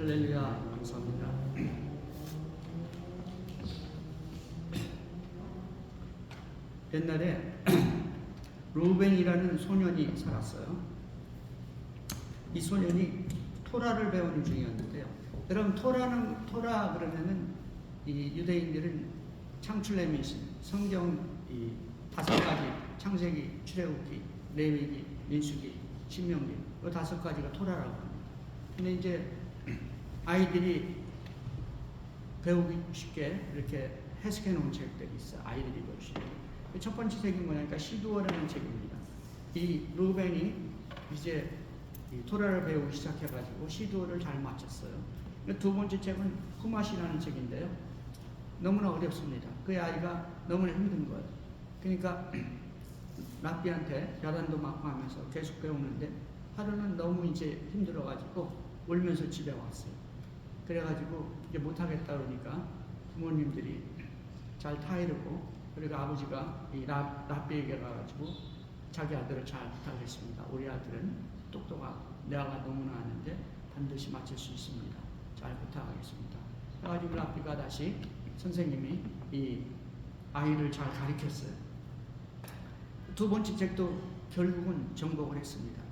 할렐루야, 감사합니다. 옛날에 루벤이라는 소년이 살았어요. 이 소년이 토라를 배우는 중이었는데요. 여러분, 토라 그러면은 이 유대인들은 창출레미 성경 이 5가지, 창세기, 출애굽기, 레위기, 민수기, 신명기, 이 5가지가 토라라고 합니다. 근데 이제 아이들이 배우기 쉽게 이렇게 해석해 놓은 책들이 있어요. 아이들이 배우기 쉽게. 첫 번째 책이 뭐냐니까 시드워라는 책입니다. 이 루벤이 이제 이 토라를 배우기 시작해가지고 시드워를 잘 마쳤어요. 두 번째 책은 후마시라는 책인데요. 너무나 어렵습니다. 그 아이가 너무나 힘든 거예요. 그러니까 랍비한테 야단도 맞고 하면서 계속 배우는데 하루는 너무 이제 힘들어가지고 울면서 집에 왔어요. 그래가지고 이제 못하겠다 그러니까 부모님들이 잘 타이르고, 그리고 아버지가 이 랍비에게 가가지고 자기 아들을 잘 부탁했습니다. 우리 아들은 똑똑하고 내가 너무나 아는데 반드시 맞출 수 있습니다. 잘 부탁하겠습니다. 그래가지고 랍비가 다시 선생님이 이 아이를 잘 가르쳤어요. 두 번째 책도 결국은 정복을 했습니다.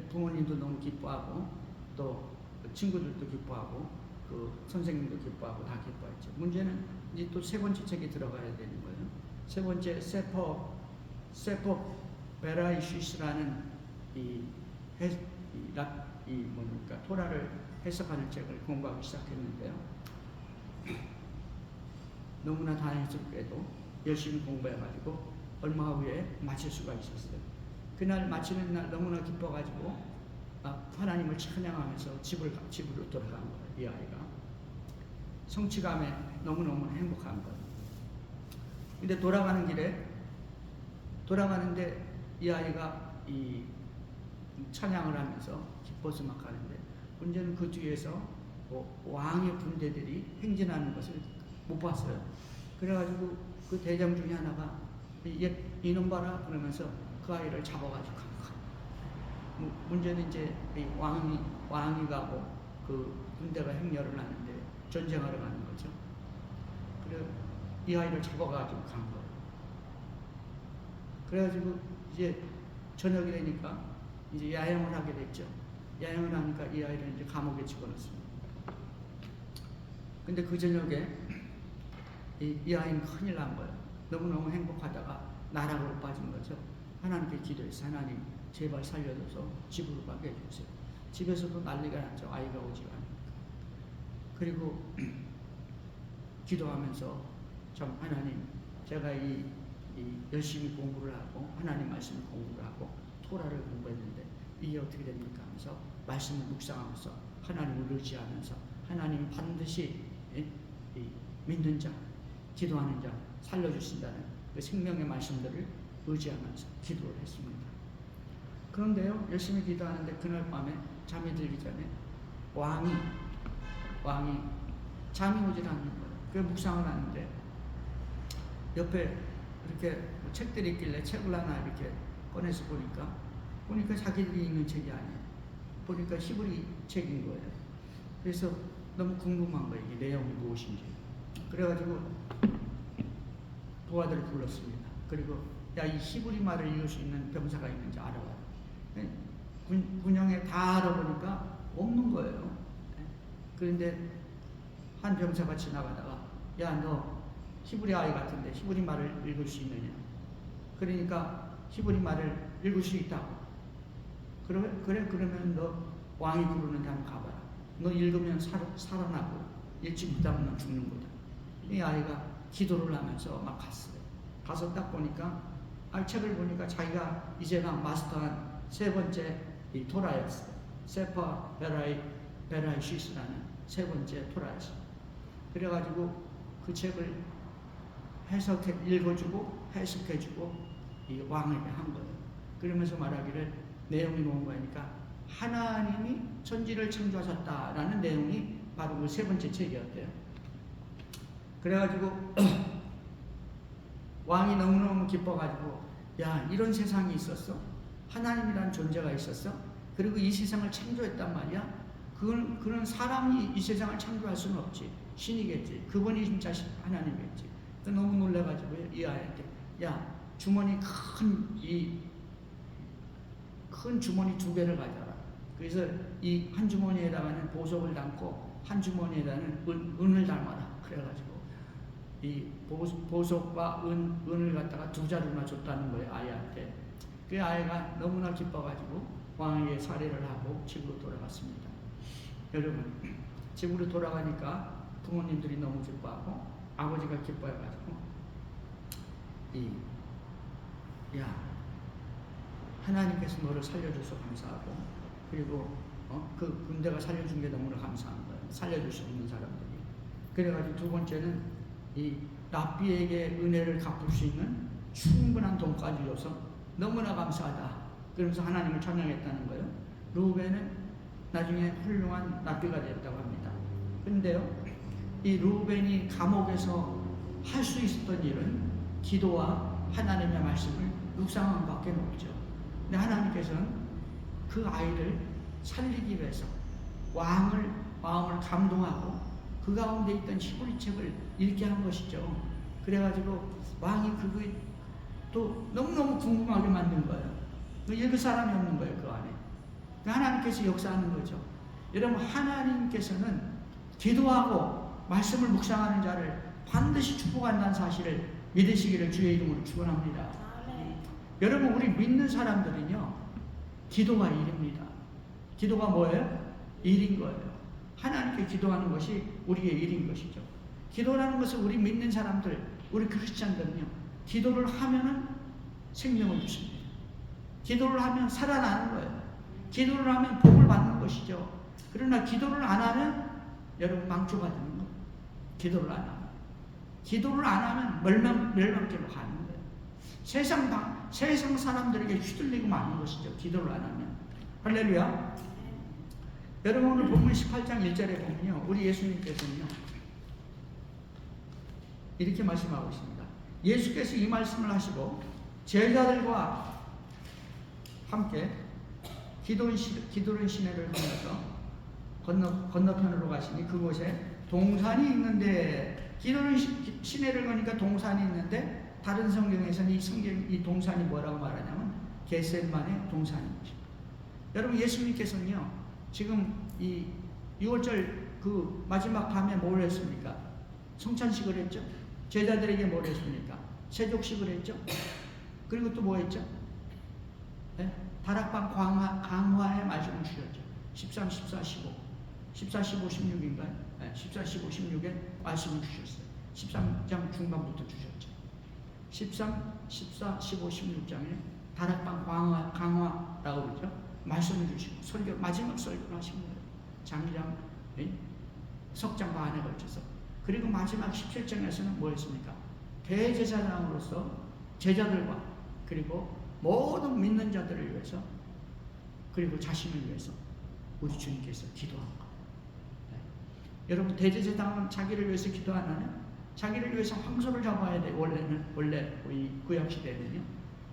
부모님도 너무 기뻐하고 또 친구들도 기뻐하고 그 선생님도 기뻐하고 다 기뻐했죠. 문제는 이제 또 세 번째 책이 들어가야 되는 거예요. 세 번째 세퍼 베라이시스라는 뭡니까 토라를 해석하는 책을 공부하기 시작했는데요. 너무나 다행스럽게도 열심히 공부해가지고 얼마 후에 마칠 수가 있었어요. 그날 마치는 날 너무나 기뻐가지고 하나님을 찬양하면서 집으로 돌아간 거예요. 이 아이가 성취감에 너무너무 행복한 거예요. 근데 돌아가는데 이 아이가 이 찬양을 하면서 기뻐서 막 가는데, 문제는 그 뒤에서 왕의 군대들이 행진하는 것을 못 봤어요. 그래가지고 그 대장 중에 하나가 이놈 봐라 그러면서 그 아이를 잡아가지고 간 거예요. 문제는 이제 왕이 가고 그 군대가 행렬을 하는데 전쟁하러 가는 거죠. 그래 이 아이를 잡아가지고 간 거예요. 그래가지고 이제 저녁이 되니까 이제 야영을 하게 됐죠. 야영을 하니까 이 아이를 이제 감옥에 집어넣습니다. 근데 그 저녁에 이 아이는 큰일 난 거예요. 너무너무 행복하다가 나락으로 빠진 거죠. 하나님께 기도했어요. 하나님 제발 살려줘서 집으로 가게 해주세요. 집에서도 난리가 났죠. 아이가 오지가 않으니까. 그리고 기도하면서 참 하나님, 제가 이 열심히 공부를 하고 하나님 말씀을 공부를 하고 토라를 공부했는데 이게 어떻게 됩니까 하면서 말씀을 묵상하면서 하나님을 의지하면서 하나님 반드시 믿는 자, 기도하는 자 살려주신다는 그 생명의 말씀들을 의지하면서 기도를 했습니다. 그런데요, 열심히 기도하는데 그날 밤에 잠이 들기 전에 왕이 잠이 오질 않는 거예요. 그 묵상을 하는데 옆에 이렇게 책들이 있길래 책을 하나 이렇게 꺼내서 보니까 자기들이 읽는 책이 아니에요. 보니까 히브리 책인 거예요. 그래서 너무 궁금한 거예요. 이게 내용이 무엇인지. 그래가지고 부하들을 불렀습니다. 그리고 이 히브리 말을 읽을 수 있는 병사가 있는지 알아봐요. 군영에 다 알아보니까 없는 거예요. 그런데 한 병사가 지나가다가 너 히브리 아이 같은데 히브리 말을 읽을 수 있느냐? 그러니까 히브리 말을 읽을 수 있다고. 그래 그러면 너 왕이 부르는데 한번 가봐라. 너 읽으면 살아나고 읽지 못하면 너 죽는 거다. 이 아이가 기도를 하면서 막 갔어요. 가서 딱 보니까 책을 보니까 자기가 이제 막 마스터한 세 번째 이 토라였어요. 세퍼 베라이시스라는 세 번째 토라였어요. 그래가지고 그 책을 읽어주고 해석해주고 이 왕에게 한 거예요. 그러면서 말하기를 내용이 뭔가니까 하나님이 천지를 창조하셨다라는 내용이 바로 그 세 번째 책이었대요. 그래가지고 왕이 너무너무 기뻐가지고 이런 세상이 있었어? 하나님이라는 존재가 있었어? 그리고 이 세상을 창조했단 말이야? 그런 사람이 이 세상을 창조할 수는 없지. 신이겠지. 그분이 진짜 하나님이겠지. 너무 놀라가지고 이 아이한테 야 주머니 큰 주머니 2개를 가져라. 그래서 이 한 주머니에다가는 보석을 담고 한 주머니에다가는 은을 담아라. 그래가지고 이 보석과 은을 갖다가 2자루나 줬다는 거예요 아이한테. 그 아이가 너무나 기뻐가지고 왕에게 살해를 하고 집으로 돌아갔습니다. 여러분 집으로 돌아가니까 부모님들이 너무 기뻐하고 아버지가 기뻐해가지고 야 하나님께서 너를 살려줘서 감사하고 그리고 그 군대가 살려준 게 너무나 감사한 거예요. 살려줄 수 없는 사람들이. 그래가지고 2번째는 이 랍비에게 은혜를 갚을 수 있는 충분한 돈까지 줘서 너무나 감사하다. 그러면서 하나님을 찬양했다는 거예요. 루벤은 나중에 훌륭한 랍비가 됐다고 합니다. 근데요, 이 루벤이 감옥에서 할 수 있었던 일은 기도와 하나님의 말씀을 묵상한 밖에 없죠. 근데 하나님께서는 그 아이를 살리기 위해서 왕을 마음을 감동하고 그 가운데 있던 히브리책을 읽게 한 것이죠. 그래가지고 왕이 그거 또 너무너무 궁금하게 만든 거예요. 읽을 사람이 없는 거예요, 그 안에. 하나님께서 역사하는 거죠. 여러분, 하나님께서는 기도하고 말씀을 묵상하는 자를 반드시 축복한다는 사실을 믿으시기를 주의 이름으로 축원합니다. 여러분, 우리 믿는 사람들은요, 기도가 일입니다. 기도가 뭐예요? 일인 거예요. 하나님께 기도하는 것이 우리의 일인 것이죠. 기도라는 것은 우리 믿는 사람들, 우리 크리스찬들은요, 기도를 하면은 생명을 주십니다. 기도를 하면 살아나는 거예요. 기도를 하면 복을 받는 것이죠. 그러나 기도를 안 하면 여러분 망조가 되는 거예요. 기도를 안 하면. 기도를 안 하면 멸망길로 가는 거예요. 세상 사람들에게 휘둘리고 마는 것이죠. 기도를 안 하면. 할렐루야. 여러분, 오늘 본문 18장 1절에 보면요, 우리 예수님께서는요 이렇게 말씀하고 있습니다. 예수께서 이 말씀을 하시고 제자들과 함께 기드론 시내를 건너서 건너편으로 가시니 그곳에 동산이 있는데, 기드론 시내를 가니까 동산이 있는데 다른 성경에서는 이 동산이 뭐라고 말하냐면 겟세마네 동산입니다. 여러분, 예수님께서는요 지금 이 6월절 그 마지막 밤에 뭘 했습니까? 성찬식을 했죠. 제자들에게 뭘 했습니까? 세족식을 했죠. 그리고 또 뭐 했죠? 네? 다락방 강화의 말씀을 주셨죠. 13, 14, 15 14, 15, 16인가요? 네, 14, 15, 16에 말씀을 주셨어요. 13장 중반부터 주셨죠. 13, 14, 15, 16장에 다락방 강화라고 그러죠. 말씀을 주시고 마지막 설교를 하신 거예요. 장장, 석장 반에 걸쳐서. 그리고 마지막 17장에서는 뭐였습니까? 대제사장으로서 제자들과 그리고 모든 믿는 자들을 위해서 그리고 자신을 위해서 우리 주님께서 기도한 거. 네. 여러분, 대제사장은 자기를 위해서 기도 안 하면 자기를 위해서 황소를 잡아야 돼. 원래 이 구약 시대에는요.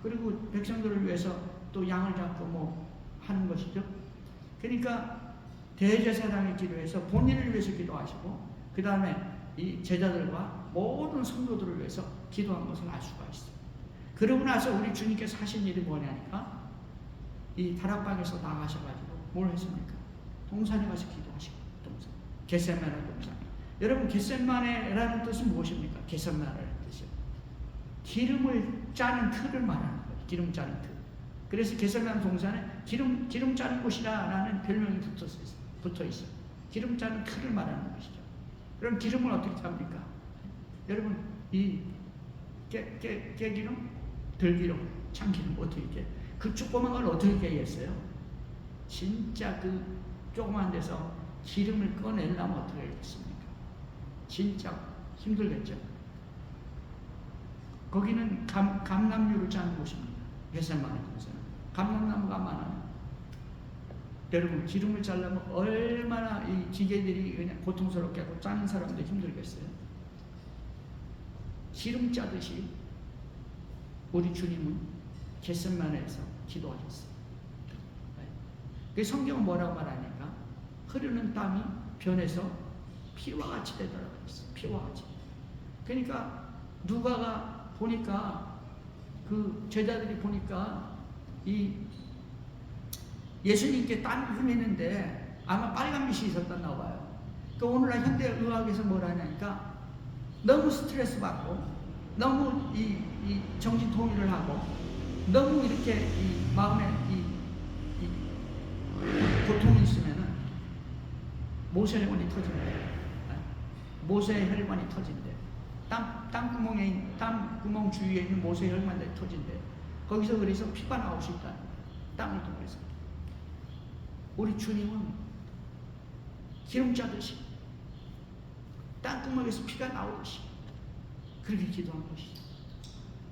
그리고 백성들을 위해서 또 양을 잡고 뭐 하는 것이죠. 그러니까 대제사장이 기도해서 본인을 위해서 기도하시고 그 다음에 이 제자들과 모든 성도들을 위해서 기도한 것을 알 수가 있어요. 그러고 나서 우리 주님께서 하신 일이 뭐냐니까 이 다락방에서 나가셔가지고 뭘 했습니까? 동산에 가서 기도하시고, 동산 겟세마네 동산. 여러분, 겟세마네라는 뜻은 무엇입니까? 겟세마네라는 뜻이요, 기름을 짜는 틀을 말하는 거예요. 기름 짜는 틀. 그래서 겟세마네 동산에 기름 짜는 곳이라는 별명이 붙어 있어요. 기름 짜는 틀을 말하는 것이죠. 그럼 기름을 어떻게 짭니까? 여러분, 이 깨기름, 들기름, 참기름 어떻게 그 조그만 걸 어떻게 깨겠어요? 진짜 그 조그만 데서 기름을 꺼내려면 어떻게 하겠습니까? 진짜 힘들겠죠. 거기는 감람류를 짜는 곳입니다. 겟세마네 동산은 감람나무가 많아요. 여러분, 기름을 짜려면 얼마나 이 기계들이 그냥 고통스럽게 하고 짜는 사람도 힘들겠어요. 기름 짜듯이 우리 주님은 겟세마네에서 기도하셨어요. 그 성경은 뭐라고 말하니까 흐르는 땀이 변해서 피와 같이 되더라고요. 피와 같이. 그러니까 누가가 보니까 그 제자들이 보니까 이 예수님께 땀 흘리는데 아마 빨간 빛이 있었나 봐요. 그 오늘날 현대 의학에서 뭐라 하냐니까 너무 스트레스 받고 너무 이 정신 통일을 하고 너무 이렇게 이 마음에 이 고통이 있으면은 모세혈관이 터진대. 모세혈관이 터진대. 땀구멍 주위에 있는 모세혈관이 터진대. 거기서 그래서 피가 나올 수 있다. 땀을 통해서. 우리 주님은 기름 짜듯이 땅구멍에서 피가 나오듯이 그렇게 기도한 것이죠.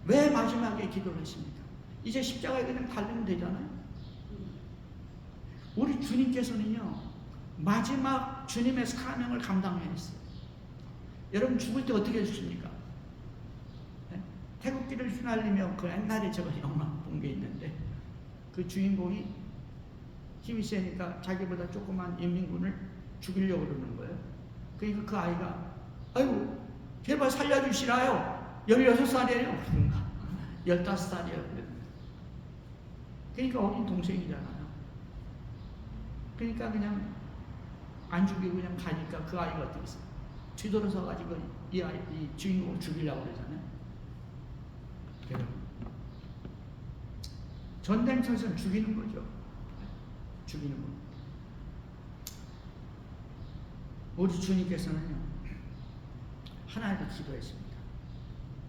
왜 마지막에 기도를 했습니까? 이제 십자가에 그냥 달리면 되잖아요. 우리 주님께서는요, 마지막 주님의 사명을 감당해야 했어요. 여러분 죽을 때 어떻게 해주십니까? 네? 태극기를 휘날리며 그 옛날에 제가 영화 본 게 있는데 그 주인공이 힘이 세니까 자기보다 조그만 인민군을 죽이려고 그러는 거예요. 그러니까 그 아이가 아이고 제발 살려주시라요. 16살이에요. 그런가 15살이에요. 그러니까 어린 동생이잖아요. 그러니까 그냥 안 죽이고 그냥 가니까 그 아이가 어떻게 했어요? 뒤돌아서 가지고 이 주인공을 죽이려고 그러잖아요. 여러분 전쟁터에서는 죽이는 거죠. 죽이는 거. 우리 주님께서는요, 하나님께 기도했습니다.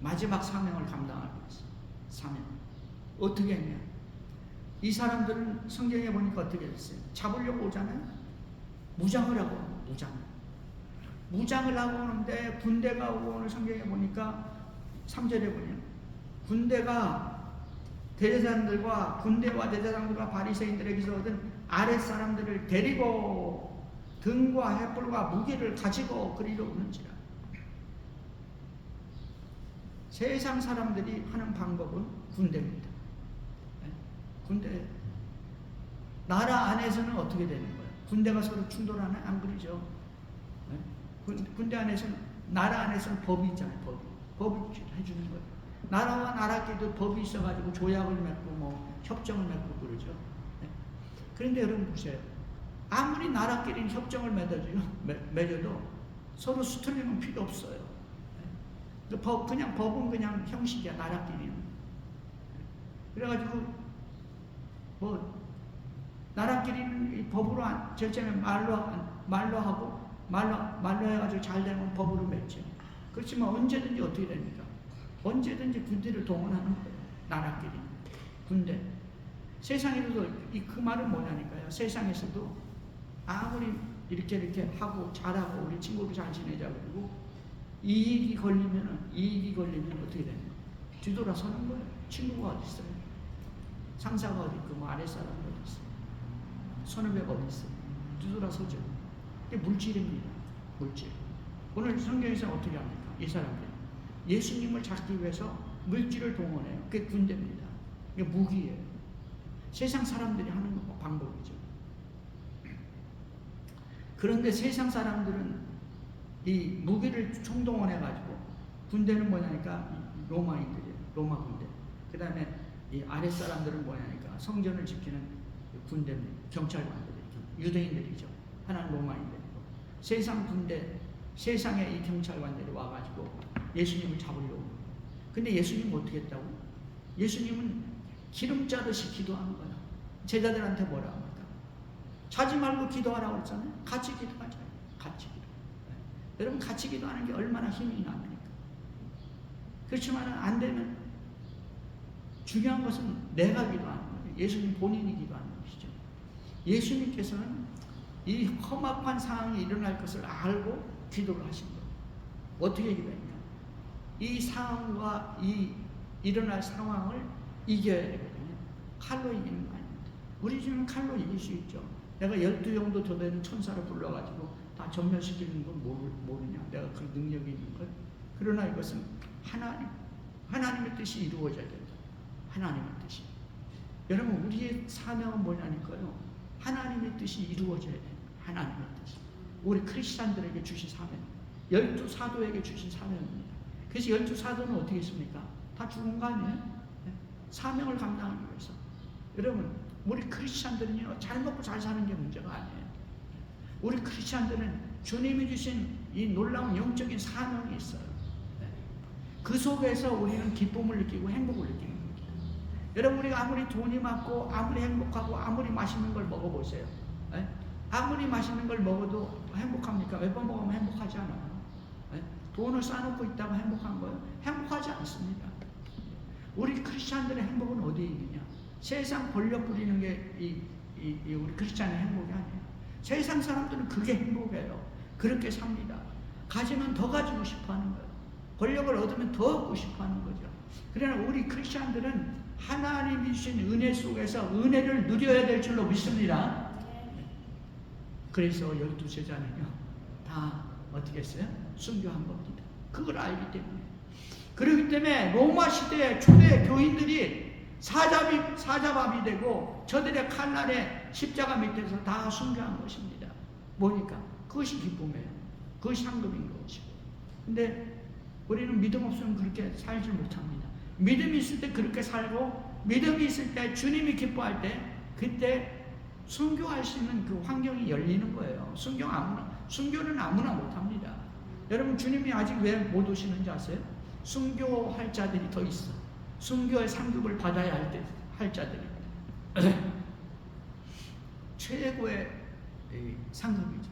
마지막 사명을 감당하기 위해서. 사명. 어떻게 했냐? 이 사람들은 성경에 보니까 어떻게 했어요? 잡으려고 오잖아요? 무장을 하고 오는 무장. 무장을 하고 오는데 군대가 오고 오늘 성경에 보니까 3절에 보면 군대가 대제사장들과 군대와 대제사장들과 바리새인들에게서 얻은 아랫사람들을 데리고 등과 횃불과 무기를 가지고 그리로 오는지라. 세상 사람들이 하는 방법은 군대입니다. 군대. 나라 안에서는 어떻게 되는 거예요? 군대가 서로 충돌하나요? 안 그러죠. 군대 안에서는, 나라 안에서는 법이 있잖아요. 법을 해주는 거예요. 나라와 나라끼리도 법이 있어가지고 조약을 맺고 뭐 협정을 맺고 그러죠. 그런데 여러분 보세요. 아무리 나라끼리는 협정을 맺어도 서로 수틀리면 필요 없어요. 그냥 법은 그냥 형식이야, 나라끼리는. 그래가지고 뭐 나라끼리는 이 법으로 절제면 말로 해가지고 잘 되면 법으로 맺죠. 그렇지만 언제든지 어떻게 됩니까? 언제든지 군대를 동원하는 거예요. 나라끼리 군대. 세상에서도 그 말은 뭐냐니까요. 세상에서도 아무리 이렇게 하고 잘하고 우리 친구도 잘 지내자 그러고 이익이 걸리면 어떻게 되는 거예요? 뒤돌아서는 거예요. 친구가 어디 있어요? 상사가 어디 있고 뭐 아랫사람이 어디 있어요? 선후배가 어디 있어요? 뒤돌아서죠. 이게 물질입니다. 물질. 오늘 성경에서 어떻게 합니까? 이 사람들이 예수님을 찾기 위해서 물질을 동원해요. 그게 군대입니다. 이게 무기예요. 세상 사람들이 하는 방법이죠. 그런데 세상 사람들은 이 무기를 총동원해가지고 군대는 뭐냐니까 로마인들이에요. 로마 군대. 그 다음에 이 아랫사람들은 뭐냐니까 성전을 지키는 군대입니다. 경찰관들이죠. 유대인들이죠. 하나는 로마인들이고. 세상 군대, 세상에 이 경찰관들이 와가지고 예수님을 잡으려고. 근데 예수님은 어떻게 했다고? 예수님은 기름 짜듯이 기도하는 거야. 제자들한테 뭐라 합니까? 자지 말고 기도하라고 했잖아요. 같이 기도하잖아요. 같이 기도. 여러분 같이 기도하는 게 얼마나 힘이 납니까? 그렇지만 안 되면 중요한 것은 내가 기도하는 거예요. 예수님 본인이 기도하는 것이죠. 예수님께서는 이 험악한 상황이 일어날 것을 알고 기도를 하신 거예요. 어떻게 기도했냐? 이 상황과 이 일어날 상황을 이겨야 되거든요. 칼로 이기는 거 아닙니다. 우리 주는 칼로 이길 수 있죠. 내가 12영도 도되는 천사를 불러가지고 다 전멸시키는 건 모르냐. 내가 그 능력이 있는 걸. 그러나 이것은 하나님의 뜻이 이루어져야 된다. 하나님의 뜻이. 여러분 우리의 사명은 뭐냐니까요. 하나님의 뜻이 이루어져야 돼요. 하나님의 뜻. 우리 크리스찬들에게 주신 사명. 12사도에게 주신 사명입니다. 그래서 12사도는 어떻게 했습니까? 다 죽은 거 아니에요? 네? 사명을 감당하기 위해서. 여러분, 우리 크리스찬들은요, 잘 먹고 잘 사는 게 문제가 아니에요. 우리 크리스찬들은 주님이 주신 이 놀라운 영적인 사명이 있어요. 네? 그 속에서 우리는 기쁨을 느끼고 행복을 느끼는 겁니다. 여러분, 우리가 아무리 돈이 많고 아무리 행복하고 아무리 맛있는 걸 먹어보세요. 네? 아무리 맛있는 걸 먹어도 행복합니까? 몇 번 먹으면 행복하지 않아요. 네? 돈을 쌓아놓고 있다고 행복한 거예요? 행복하지 않습니다. 우리 크리스찬들의 행복은 어디에 있느냐? 세상 권력 부리는 게 우리 크리스찬의 행복이 아니에요. 세상 사람들은 그게 행복이에요. 그렇게 삽니다. 가지면 더 가지고 싶어 하는 거예요. 권력을 얻으면 더 얻고 싶어 하는 거죠. 그러나 우리 크리스찬들은 하나님이 주신 은혜 속에서 은혜를 누려야 될 줄로 믿습니다. 그래서 12제자는요, 다 어떻게 했어요? 순교한 겁니다. 그걸 알기 때문에. 그렇기 때문에 로마 시대의 초대 교인들이 사자밥이 되고 저들의 칼날에 십자가 밑에서 다 순교한 것입니다. 뭐니까? 그것이 기쁨이에요. 그것이 상급인 것이고. 근데 우리는 믿음 없으면 그렇게 살지 못합니다. 믿음이 있을 때 그렇게 살고, 믿음이 있을 때 주님이 기뻐할 때, 그때 순교할 수 있는 그 환경이 열리는 거예요. 순교는 아무나 못합니다. 여러분, 주님이 아직 왜 못 오시는지 아세요? 순교할 자들이 더 있어. 순교의 상급을 받아야 할 자들이 최고의 상급이죠.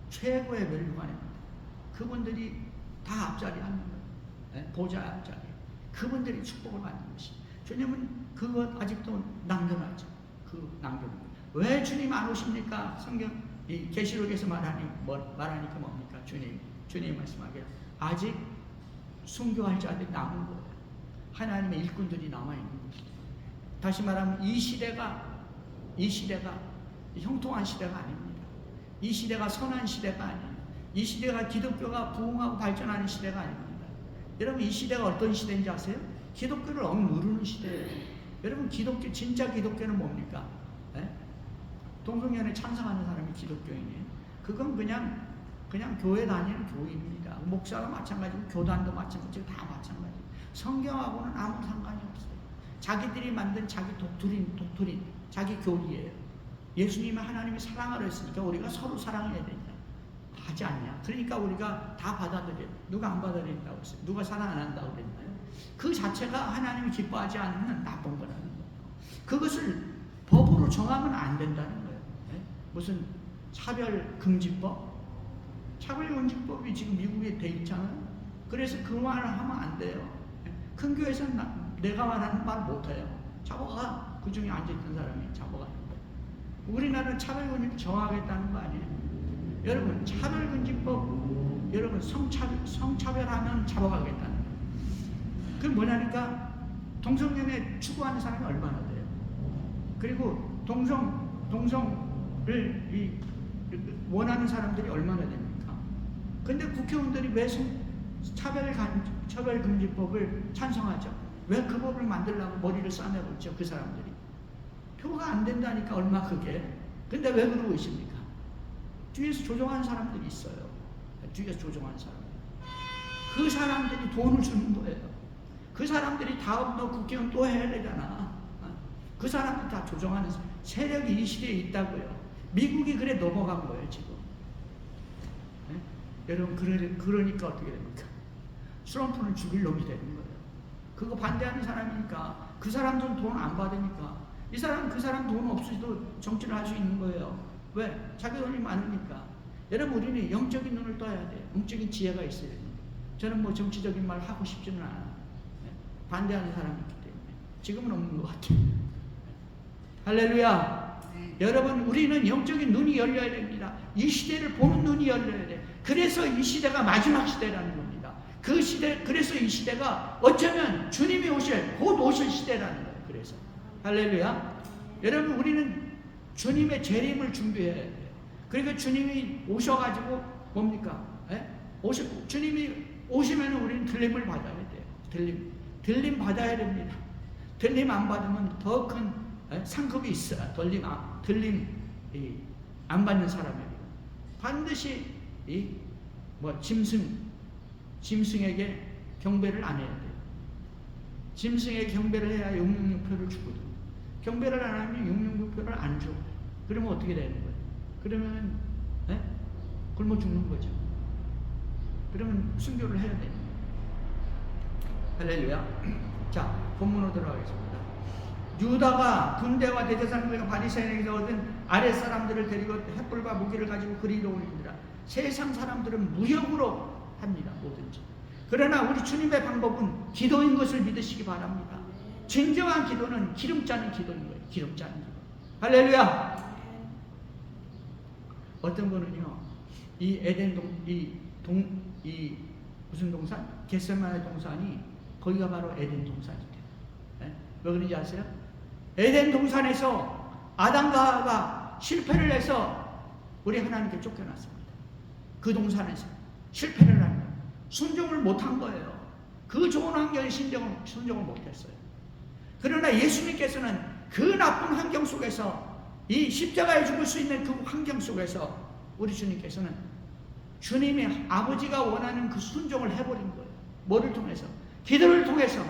최고의 멸류관입니다. 그분들이 다 앞자리 하는 거예요. 보좌 앞자리. 그분들이 축복을 받는 것이. 주님은 그것 아직도 남겨놨죠. 그 남겨놓은. 왜 주님 안 오십니까? 성경 계시록에서 말하니까 뭡니까? 주님 말씀하기를 아직 순교할 자들이 남은 거예요. 하나님의 일꾼들이 남아있는 것이죠. 다시 말하면 이 시대가 형통한 시대가 아닙니다. 이 시대가 선한 시대가 아니에요. 이 시대가 기독교가 부흥하고 발전하는 시대가 아닙니다. 여러분, 이 시대가 어떤 시대인지 아세요? 기독교를 억누르는 시대예요. 여러분, 진짜 기독교는 뭡니까? 동성연애 찬성하는 사람이 기독교인이에요. 그건 그냥 교회 다니는 교인입니다. 목사가 마찬가지고 교단도 마찬가지고 다 마찬가지. 성경하고는 아무 상관이 없어요. 자기들이 만든 자기 독트린, 자기 교리예요. 예수님은 하나님이 사랑하라 했으니까 우리가 서로 사랑해야 된다. 하지 않냐? 그러니까 우리가 다 받아들여요. 누가 안 받아들인다고 했어요? 누가 사랑 안 한다고 그랬나요? 그 자체가 하나님이 기뻐하지 않으면 나쁜 거라는 거예요. 그것을 법으로 정하면 안 된다는 거예요. 무슨 차별금지법? 차별금지법이 지금 미국에 돼 있잖아요. 그래서 그 말을 하면 안 돼요. 큰 교회에서는 내가 말하는 말 못해요. 잡아가. 그 중에 앉아있던 사람이 잡아가는 거예요. 우리나라는 차별금지법 정하겠다는 거 아니에요. 여러분, 차별금지법, 여러분 성차별하면 잡아가겠다는 거예요. 그게 뭐냐니까 동성연애 추구하는 사람이 얼마나 돼요. 그리고 동성을 원하는 사람들이 얼마나 됩니까? 근데 국회의원들이 왜 차별금지법을 찬성하죠? 왜 그 법을 만들려고 머리를 싸매고 있죠? 그 사람들이. 표가 안 된다니까 얼마 그게. 근데 왜 그러고 있습니까? 뒤에서 조종하는 사람들이 있어요. 뒤에서 조종하는 사람들. 그 사람들이 돈을 주는 거예요. 그 사람들이 다음 너 국회의원 또 해야 되잖아. 그 사람들 다 조종하는 세력이 이 시대에 있다고요. 미국이 그래 넘어간 거예요, 지금. 네? 여러분, 그러니까 어떻게 됩니까? 트럼프는 죽일 놈이 되는 거예요. 그거 반대하는 사람이니까, 그 사람들은 돈 안 받으니까, 그 사람 돈 없이도 정치를 할 수 있는 거예요. 왜? 자기 돈이 많으니까. 여러분, 우리는 영적인 눈을 떠야 돼요. 영적인 지혜가 있어야 돼요. 저는 뭐 정치적인 말 하고 싶지는 않아요. 네? 반대하는 사람이 있기 때문에. 지금은 없는 것 같아요. 할렐루야. 여러분, 우리는 영적인 눈이 열려야 됩니다. 이 시대를 보는 눈이 열려야 돼. 그래서 이 시대가 마지막 시대라는 겁니다. 그래서 이 시대가 어쩌면 주님이 곧 오실 시대라는 거예요. 그래서 할렐루야. 여러분, 우리는 주님의 재림을 준비해야 돼요. 그러니까 주님이 오셔가지고 뭡니까? 주님이 오시면 우리는 들림을 받아야 돼요. 들림 받아야 됩니다. 들림 안 받으면 더 큰 상급이 있어요. 들림 안 받는 사람에게. 반드시 짐승에게 경배를 안 해야 돼요. 짐승에게 경배를 해야 용융표를 주거든. 경배를 안 하면 용융표를 안 줘. 그러면 어떻게 되는 거예요? 그러면 굶어 죽는 거죠. 그러면 순교를 해야 돼요. 할렐루야. 자, 본문으로 들어가겠습니다. 유다가 군대와 대제사장들과 바리새인에게서 얻은 아랫사람들을 데리고 횃불과 무기를 가지고 그리로 올리니라. 세상 사람들은 무역으로 합니다. 뭐든지. 그러나 우리 주님의 방법은 기도인 것을 믿으시기 바랍니다. 진정한 기도는 기름 짜는 기도인 거예요. 기름 짜는 기도. 할렐루야. 어떤 분은요, 이 무슨 동산? 겟세마네 동산이 거기가 바로 에덴 동산이에요. 왜 그런지 아세요? 에덴 동산에서 아담과 하와가 실패를 해서 우리 하나님께 쫓겨났습니다. 그 동산에서 실패를 한 거예요. 순종을 못한 거예요. 그 좋은 환경에 순종을 못했어요. 그러나 예수님께서는 그 나쁜 환경 속에서, 이 십자가에 죽을 수 있는 그 환경 속에서 우리 주님께서는 주님의 아버지가 원하는 그 순종을 해버린 거예요. 뭐를 통해서? 기도를 통해서.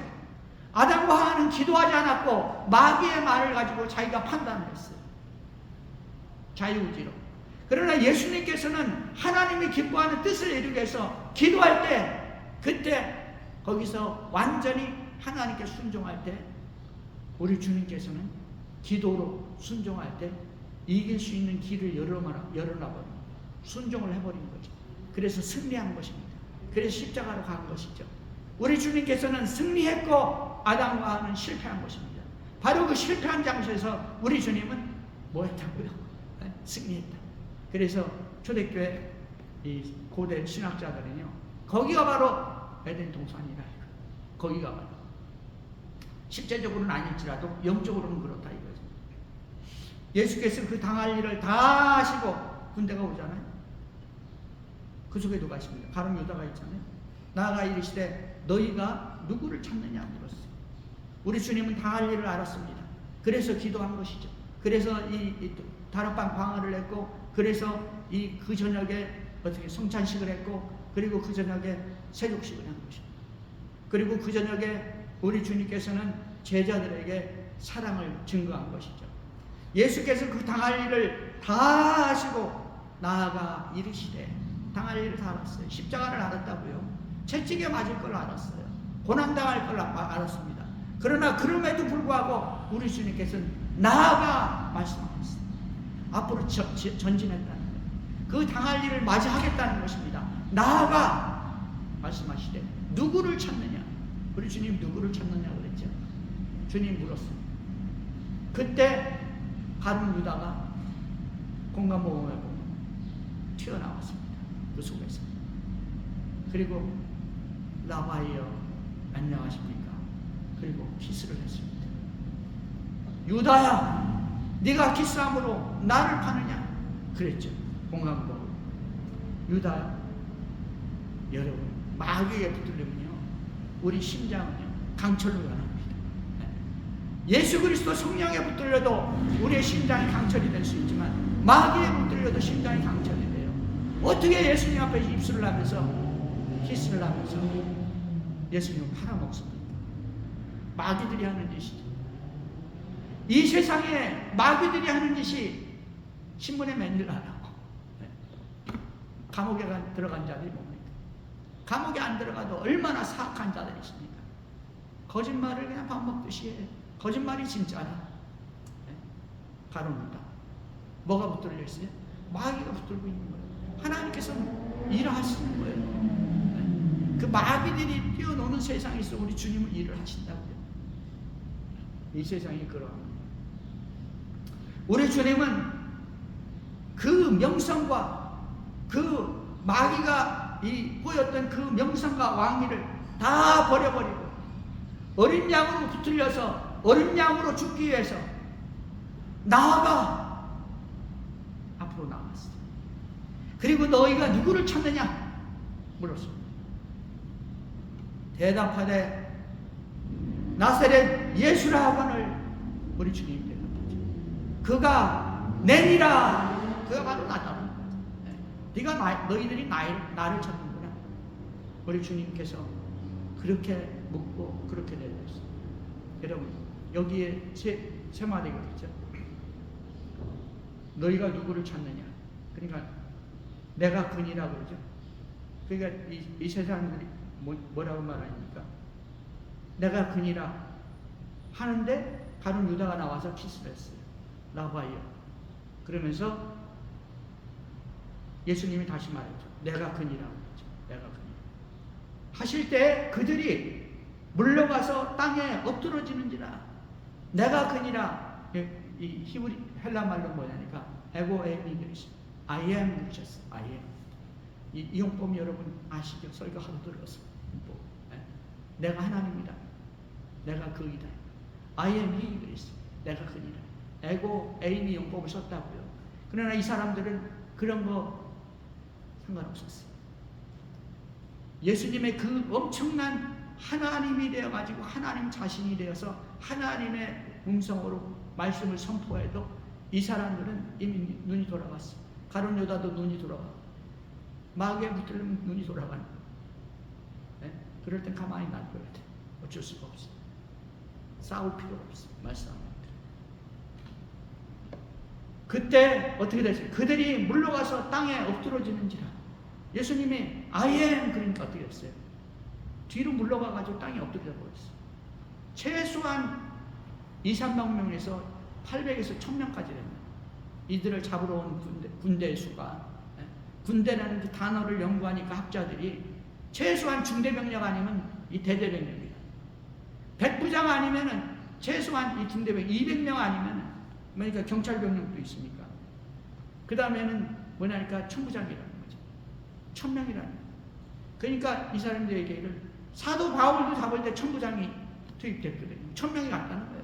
아담과 하와는 기도하지 않았고 마귀의 말을 가지고 자기가 판단을 했어요. 자유의지로. 그러나 예수님께서는 하나님이 기뻐하는 뜻을 이루기 위해서 기도할 때, 그때 거기서 완전히 하나님께 순종할 때, 우리 주님께서는 기도로 순종할 때 이길 수 있는 길을 열어놔버린, 순종을 해버린 거죠. 그래서 승리한 것입니다. 그래서 십자가로 간 것이죠. 우리 주님께서는 승리했고 아담과 하와는 실패한 것입니다. 바로 그 실패한 장소에서 우리 주님은 뭐 했다고요? 승리했다. 그래서 초대교회 이 고대 신학자들은요, 거기가 바로 에덴 동산이라. 거기가 바로. 실제적으로는 아닐지라도 영적으로는 그렇다 이거죠. 예수께서 그 당할 일을 다 하시고 군대가 오잖아요. 그 속에 누가 있습니다. 가룟 유다가 있잖아요. 나아가 이르시되 너희가 누구를 찾느냐 물었어요. 우리 주님은 당할 일을 알았습니다. 그래서 기도한 것이죠. 그래서 이 다락방 방언을 했고, 그래서 그 저녁에 어떻게 성찬식을 했고, 그리고 그 저녁에 세족식을 한 것입니다. 그리고 그 저녁에 우리 주님께서는 제자들에게 사랑을 증거한 것이죠. 예수께서 그 당할 일을 다 하시고 나아가 이르시되, 당할 일을 다 알았어요. 십자가를 알았다고요. 채찍에 맞을 걸 알았어요. 고난당할 걸 알았습니다. 그러나 그럼에도 불구하고 우리 주님께서는 나아가 말씀하셨어요. 앞으로 전진했다는 거예요. 그 당할 일을 맞이하겠다는 것입니다. 나아가 말씀하시되 누구를 찾느냐? 우리 주님 누구를 찾느냐 그랬죠. 주님 물었습니다. 그때 가룟 유다가 공감보험에 보면 튀어나왔습니다. 그 속에서. 그리고 라바이여 안녕하십니까? 그리고 키스를 했습니다. 유다야, 네가 키스함으로 나를 파느냐? 그랬죠. 공감보험. 유다야, 여러분, 마귀에 붙들리면요, 우리 심장은요 강철로 변합니다. 예수 그리스도 성령에 붙들려도 우리의 심장이 강철이 될 수 있지만 마귀에 붙들려도 심장이 강철이 돼요. 어떻게 예수님 앞에 입술을 하면서 키스를 하면서 예수님을 팔아먹습니다. 마귀들이 하는 짓이죠. 이 세상에 마귀들이 하는 짓이 신문에 맨날 나고, 감옥에 들어간 자들이 뭡니까? 감옥에 안 들어가도 얼마나 사악한 자들이 있습니까? 거짓말을 그냥 밥 먹듯이 해. 거짓말이 진짜야. 가룟유다. 뭐가 붙들려 있어요? 마귀가 붙들고 있는 거예요. 하나님께서는 일을 하시는 거예요. 그 마귀들이 뛰어노는 세상에서 우리 주님은 일을 하신다고요. 이 세상이 그러합니다. 우리 주님은 그 명성과 그 마귀가 보였던 그 명성과 왕위를 다 버려버리고 어린 양으로 붙들려서 어린 양으로 죽기 위해서 나아가 앞으로 나왔어. 그리고 너희가 누구를 찾느냐 물었습니다. 대답하되 나사렛 예수라 하거늘 우리 주님이 대답하죠. 그가 내니라. 그가 바로 나타나는 거예요. 너희들이 나를 찾는구나. 우리 주님께서 그렇게 묻고 그렇게 내렸어요. 여러분, 여기에 세 마디가 있죠. 너희가 누구를 찾느냐? 그러니까 내가 그니라고 그러죠. 그러니까 이 세 사람들이 뭐라고 말하니까 내가 그니라 하는데 가룟 유다가 나와서 키스를 했어요. 라바이요. 그러면서 예수님이 다시 말했죠. 내가 그니라고 그러죠. 내가 그니. 하실 때 그들이 물러가서 땅에 엎드러지는지라. 내가 그니라. 이 히브리 헬라 말로 뭐냐니까 에고 에미 그리스. I am 그러셨어요. I am. 이 용법 여러분 아시죠? 설교하도 들었어요. 내가 하나님이다. 내가 그이다. I am he 그랬어요. 내가 그니라. 에고 에이미 용법을 썼다고요. 그러나 이 사람들은 그런 거 상관없었어요. 예수님의 그 엄청난 하나님이 되어가지고 하나님 자신이 되어서 하나님의 음성으로 말씀을 선포해도 이 사람들은 이미 눈이 돌아갔어요. 가룟 유다도 눈이 돌아가고 마귀에 붙들면 눈이 돌아가는 거예요. 네? 그럴 땐 가만히 놔둬야 돼. 어쩔 수가 없어. 싸울 필요가 없어. 말싸움합니다. 그때 어떻게 됐어요? 그들이 물러가서 땅에 엎드러지는지라. 예수님이 I am 그러니까 어떻게 됐어요? 뒤로 물러가가지고 땅에 엎드려 버렸어요. 최소한 2-3만 명에서 800에서 1000명까지 됐네요. 이들을 잡으러 온 군대의 수가. 군대라는 그 단어를 연구하니까 학자들이 최소한 중대병력 아니면 이 대대병력이다. 백부장 아니면은 최소한 이 중대병 200명 아니면은 그러니까 경찰병력도 있으니까. 그 다음에는 뭐냐니까 천부장이라는 거죠. 1000명이라는 거예요. 그러니까 이 사람들의 얘기를 사도 바울도 잡을 때 천부장이 투입됐거든요. 1000명이 갔다는 거예요.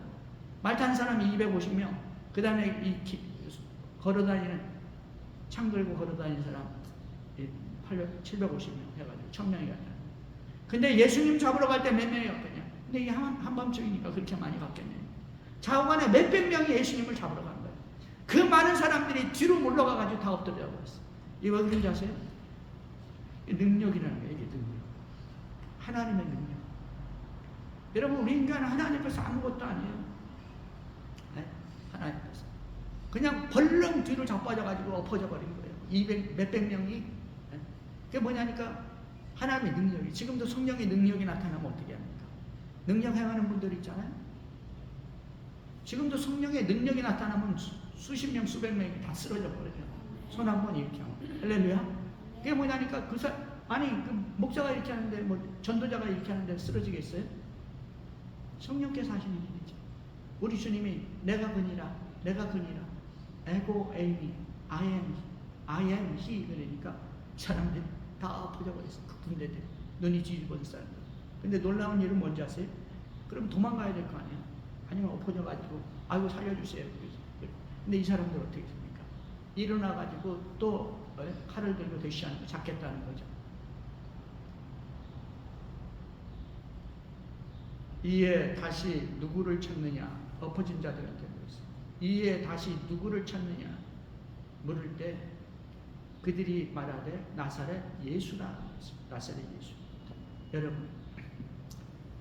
말 타는 사람이 250명. 그 다음에 걸어다니는 창 들고 걸어다니는 사람 750명 해가지고 1000명이 갔다. 근데 예수님 잡으러 갈 때 몇 명이었거든요. 근데 이게 한밤중이니까 그렇게 많이 갔겠네요. 좌우간에 몇백 명이 예수님을 잡으러 간 거예요. 그 많은 사람들이 뒤로 물러가가지고 다 엎드려 버렸어요. 이거 왜 그런지 아세요? 능력이라는 거예요. 이게 능력. 하나님의 능력. 여러분, 우리 인간은 하나님 앞에서 아무것도 아니에요. 네? 하나님 앞에서. 그냥 벌렁 뒤로 자빠져가지고 엎어져 버린 거예요. 몇백 명이. 네? 그게 뭐냐니까 하나님의 능력이. 지금도 성령의 능력이 나타나면 어떻게 합니까? 능력 행하는 분들 있잖아요. 지금도 성령의 능력이 나타나면 수십 명, 수백 명이 다 쓰러져 버려요. 손 한 번 이렇게 하고. 할렐루야. 그게 뭐냐니까 아니 그 목사가 이렇게 하는데 뭐 전도자가 이렇게 하는데 쓰러지겠어요? 성령께서 하시는 일이죠. 우리 주님이 내가 그니라, 내가 그니라. 에고 에이미, I am he 그러니까 사람들이 다 엎어져버렸어. 그 군대들 눈이 뒤집어진 사람들. 근데 놀라운 일은 뭔지 아세요? 그럼 도망가야 될 거 아니에요? 아니면 엎어져가지고 아이고 살려주세요. 근데 이 사람들 어떻게 했습니까? 일어나가지고 또 칼을 들고 대시하는 거 잡겠다는 거죠. 이에 다시 누구를 찾느냐? 엎어진 자들한테 물었어요. 이에 다시 누구를 찾느냐? 물을 때 그들이 말하되 나사렛 예수라. 나사렛 예수. 여러분,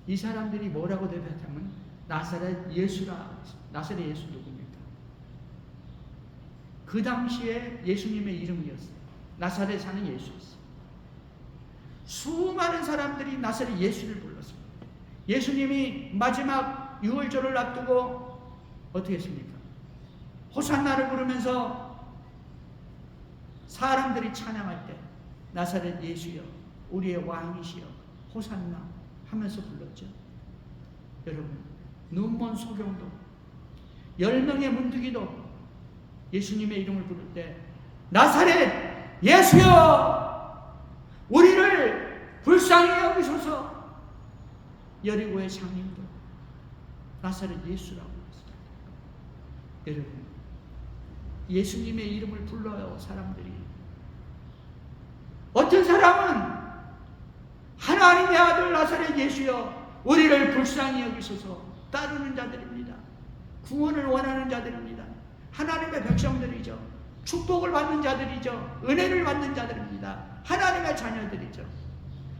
이 사람들이 뭐라고 대답하면 나사렛 예수라. 나사렛 예수 누굽니까? 그 당시에 예수님의 이름이었어요. 나사렛 사는 예수였어요. 수많은 사람들이 나사렛 예수를 불렀어요. 예수님이 마지막 유월절을 앞두고 어떻게 했습니까? 호산나를 부르면서 사람들이 찬양할 때 나사렛 예수여 우리의 왕이시여 호산나 하면서 불렀죠. 여러분, 눈먼 소경도 10명의 문둥이도 예수님의 이름을 부를 때 나사렛 예수여 우리를 불쌍히 여기소서. 여리고의 장님도 나사렛 예수라고 했어요. 여러분, 예수님의 이름을 불러요. 사람들이. 어떤 사람은 하나님의 아들 나사렛 예수여 우리를 불쌍히 여기소서. 따르는 자들입니다. 구원을 원하는 자들입니다. 하나님의 백성들이죠. 축복을 받는 자들이죠. 은혜를 받는 자들입니다. 하나님의 자녀들이죠.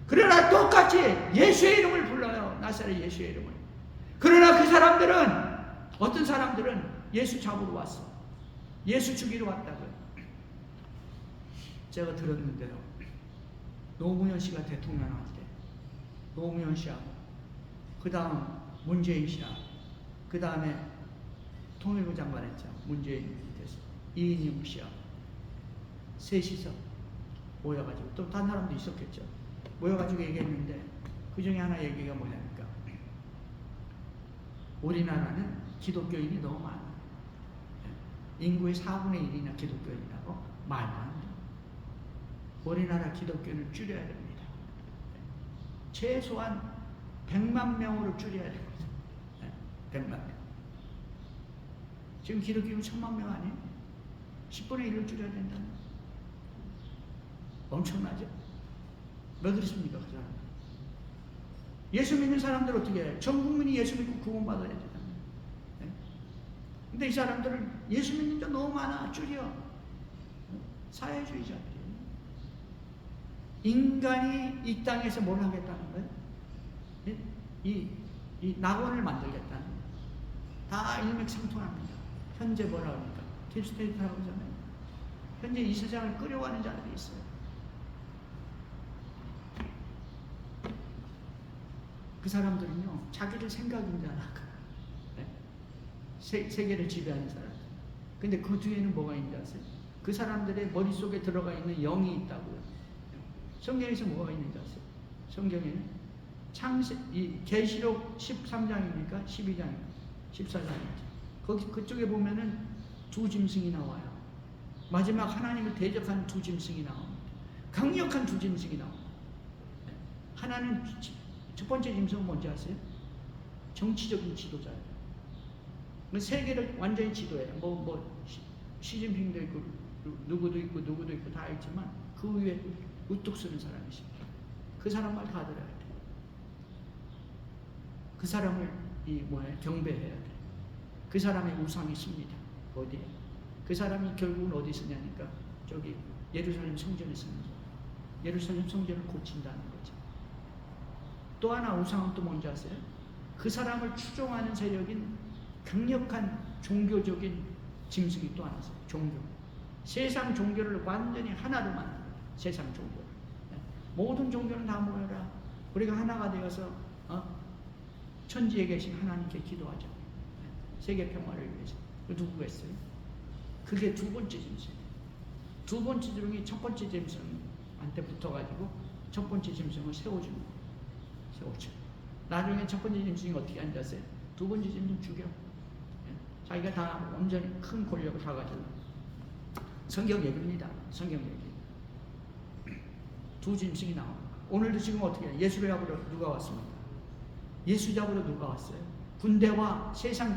그러나 똑같이 예수의 이름을 불러요. 나사렛 예수의 이름을. 그러나 그 사람들은, 어떤 사람들은 예수 잡으러 왔어. 예수 죽이러 왔다고요. 제가 들었는데요, 노무현 씨가 대통령 할 때, 노무현 씨하고 그 다음 문재인 씨하고 그 다음에 통일부 장관 했죠. 문재인 밑에서 이인영 씨하고 셋이서 모여가지고, 또 다른 사람도 있었겠죠. 모여가지고 얘기했는데 그 중에 하나 얘기가 뭐냐니까, 우리나라는 기독교인이 너무 많아. 인구의 4분의 1이나 기독교인이라고. 말도 안 돼. 우리나라 기독교인을 줄여야 됩니다. 최소한 100만 명으로 줄여야 됩니다. 100만 명. 지금 기독교인은 1000만 명 아니에요? 10분의 1로 줄여야 된다는. 엄청나죠? 왜 그렇습니까? 그 사람. 예수 믿는 사람들 어떻게 해요? 전 국민이 예수 믿고 구원받아야 되잖아요. 근데 이 사람들은 예수 믿는 자 너무 많아. 줄여. 사회주의자들이에요. 인간이 이 땅에서 뭘 하겠다는 거예요? 이 낙원을 만들겠다는 거예요. 다 일맥상통합니다. 현재 뭐라 합니까? 딥스테이트라고 하잖아요. 현재 이 세상을 끌어가는 자들이 있어요. 그 사람들은요, 자기들 생각인 줄 알아. 세계를 지배하는 사람. 근데 그 뒤에는 뭐가 있는지 아세요? 그 사람들의 머릿속에 들어가 있는 영이 있다고요. 성경에서 뭐가 있는지 아세요? 성경에는 이 계시록 13장입니까? 12장입니까? 14장이죠. 거기 그쪽에 보면은 두 짐승이 나와요. 마지막 하나님을 대적한 두 짐승이 나옵니다. 강력한 두 짐승이 나옵니다. 하나는, 첫 번째 짐승은 뭔지 아세요? 정치적인 지도자예요. 세계를 완전히 지도해요. 시진핑도 있고, 누구도 있고 다 있지만, 그 위에 우뚝 서는 사람이 있습니다. 그 사람 말 다 들어야 돼. 그 사람을 경배해야 돼. 그 사람의 우상이 있습니다. 어디에? 그 사람이 결국은 어디 있으냐니까, 저기 예루살렘 성전에 쓰는 거예요. 예루살렘 성전을 고친다는 거죠. 또 하나 우상은 또 뭔지 아세요? 그 사람을 추종하는 세력인 강력한 종교적인 짐승이 또 하나 있어요. 종교. 세상 종교를 완전히 하나로 만든 거예요. 세상 종교. 모든 종교는 다 모여라. 우리가 하나가 되어서 천지에 계신 하나님께 기도하자. 세계 평화를 위해서. 누구가 했어요? 그게 두 번째 짐승이에요. 두 번째 짐승이 첫 번째 짐승한테 붙어가지고 첫 번째 짐승을 세워주는 거예요. 세워줘. 나중에 첫 번째 짐승이 어떻게 앉았어요? 두 번째 짐승 죽여. 자기가 다 완전히 큰 권력을 다 가지고. 성경 얘기입니다. 성경 얘기. 두 짐승이 나옵니다. 오늘도 지금 어떻게 해요? 예수를 잡으러 누가 왔습니까? 예수 잡으러 누가 왔어요? 군대와 세상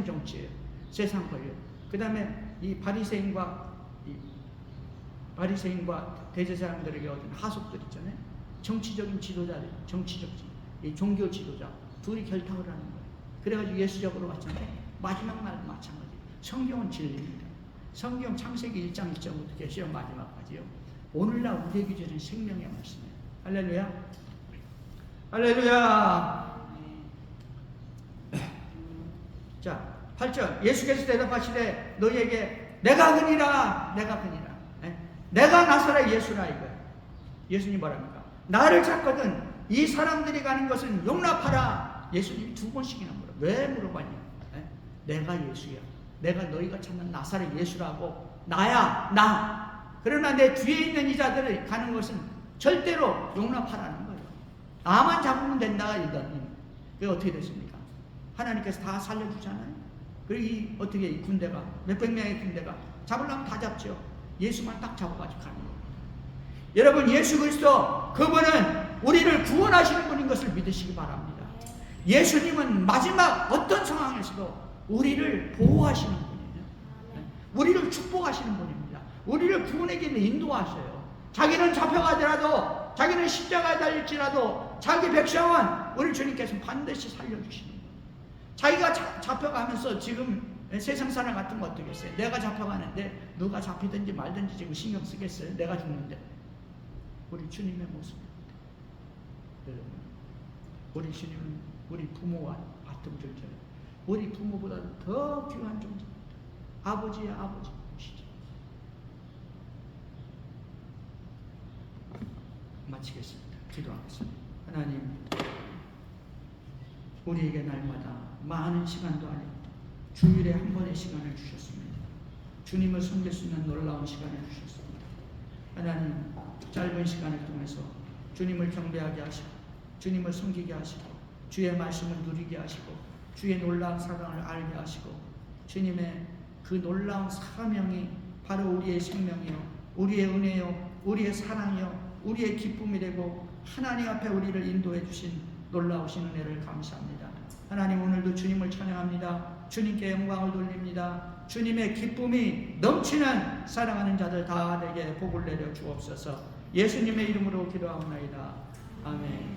정치예요. 세상 권력. 그 다음에 이 바리새인과 대제사장들에게 얻은 하속들 있잖아요. 정치적인 지도자들, 이 종교 지도자 둘이 결탁을 하는 거예요. 그래가지고 예수 잡으러 왔잖아요. 마지막 날도 마찬가지. 성경은 진리입니다. 성경 창세기 1장 1절부터 계시록 마지막까지요. 오늘날 우리에게 주는 생명의 말씀이에요. 할렐루야. 할렐루야. 자, 8절. 예수께서 대답하시되 너희에게 내가 그니라. 내가 나사렛 예수라 이거예요. 예수님 뭐랍니까? 나를 찾거든 이 사람들이 가는 것은 용납하라. 예수님이 두 번씩이나 물어. 왜 물어봤냐? 내가 예수야. 내가 너희가 찾는 나사렛 예수라고. 나야, 나. 그러나 내 뒤에 있는 이자들이 가는 것은 절대로 용납하라는 거예요. 나만 잡으면 된다 이거니. 그게 어떻게 됐습니까? 하나님께서 다 살려주잖아요. 그리고 어떻게 이 군대가, 몇백 명의 군대가 잡으려면 다 잡죠. 예수만 딱 잡아가지고 가는 거예요. 여러분, 예수 그리스도 그분은 우리를 구원하시는 분인 것을 믿으시기 바랍니다. 예수님은 마지막 어떤 상황에서도 우리를 보호하시는 분이에요. 우리를 축복하시는 분입니다. 우리를 구원의 길로 인도하셔요. 자기는 잡혀가더라도, 자기는 십자가에 달릴지라도 자기 백성은 우리 주님께서 반드시 살려주시는 거예요. 자기가 잡혀가면서 지금 세상 사람 같은 거 어떻겠어요? 내가 잡혀가는데 누가 잡히든지 말든지 지금 신경 쓰겠어요? 내가 죽는데. 우리 주님의 모습입니다. 여러분, 우리 주님은 우리 부모와 같은 존재예요. 우리 부모보다 더 귀한 존재. 아버지의 아버지시죠. 마치겠습니다. 기도하겠습니다. 하나님, 우리에게 날마다 많은 시간도 아니고 주일에 한 번의 시간을 주셨습니다. 주님을 섬길 수 있는 놀라운 시간을 주셨습니다. 하나님, 짧은 시간을 통해서 주님을 경배하게 하시고 주님을 섬기게 하시고 주의 말씀을 누리게 하시고 주의 놀라운 사랑을 알게 하시고 주님의 그 놀라운 사명이 바로 우리의 생명이요, 우리의 은혜요, 우리의 사랑이요, 우리의 기쁨이 되고 하나님 앞에 우리를 인도해 주신 놀라우신 은혜를 감사합니다. 하나님, 오늘도 주님을 찬양합니다. 주님께 영광을 돌립니다. 주님의 기쁨이 넘치는 사랑하는 자들 다 되게 복을 내려 주옵소서. 예수님의 이름으로 기도하옵나이다. 아멘.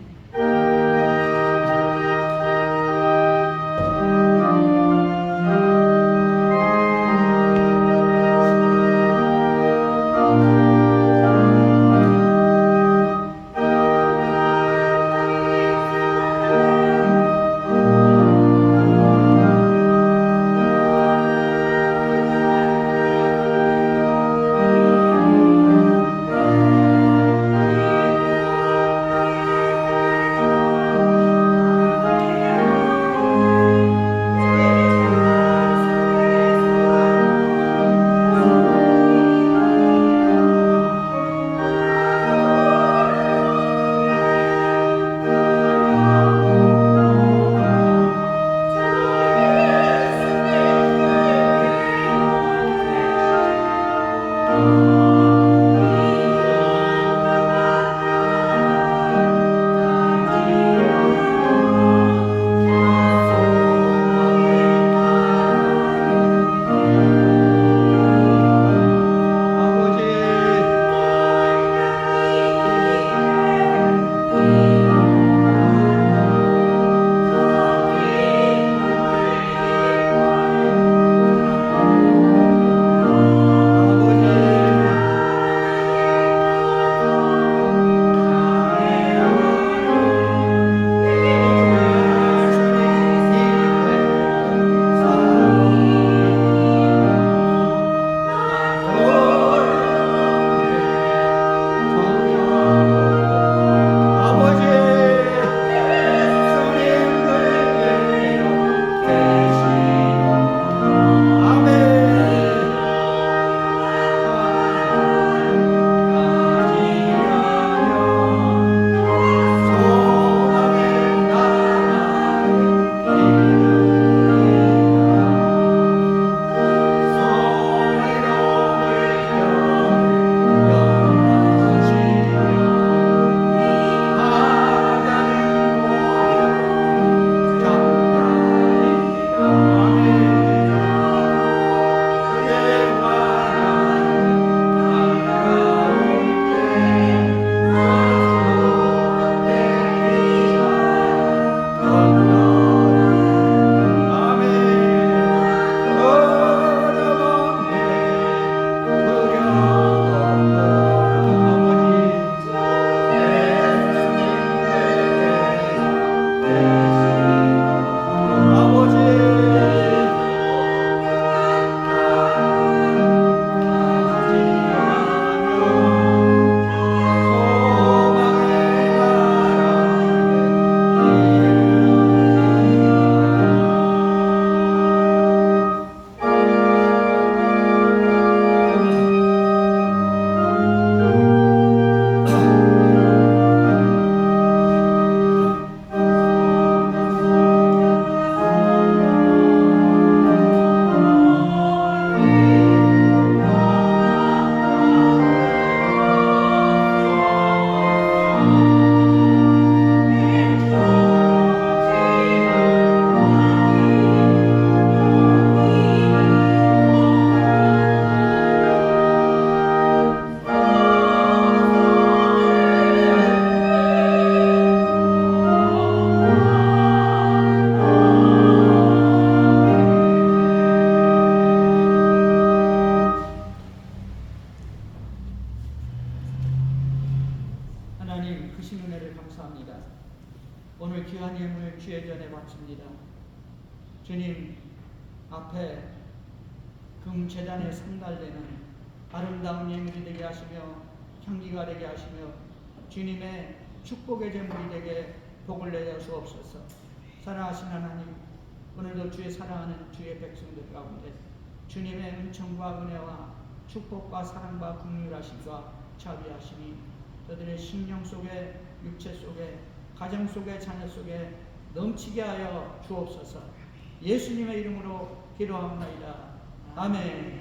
귀한 예물 주의 전에 바칩니다. 주님 앞에 금제단에 상달되는 아름다운 예물이 되게 하시며 향기가 되게 하시며 주님의 축복의 제물이 되게 복을 내려 주옵소서. 사랑하신 하나님, 오늘도 주의 사랑하는 주의 백성들 가운데 주님의 은총과 은혜와 축복과 사랑과 긍휼하심과 자비하심이 저들의 심령 속에, 육체 속에, 가정 속에, 자녀 속에 넘치게 하여 주옵소서. 예수님의 이름으로 기도합니다. 아멘.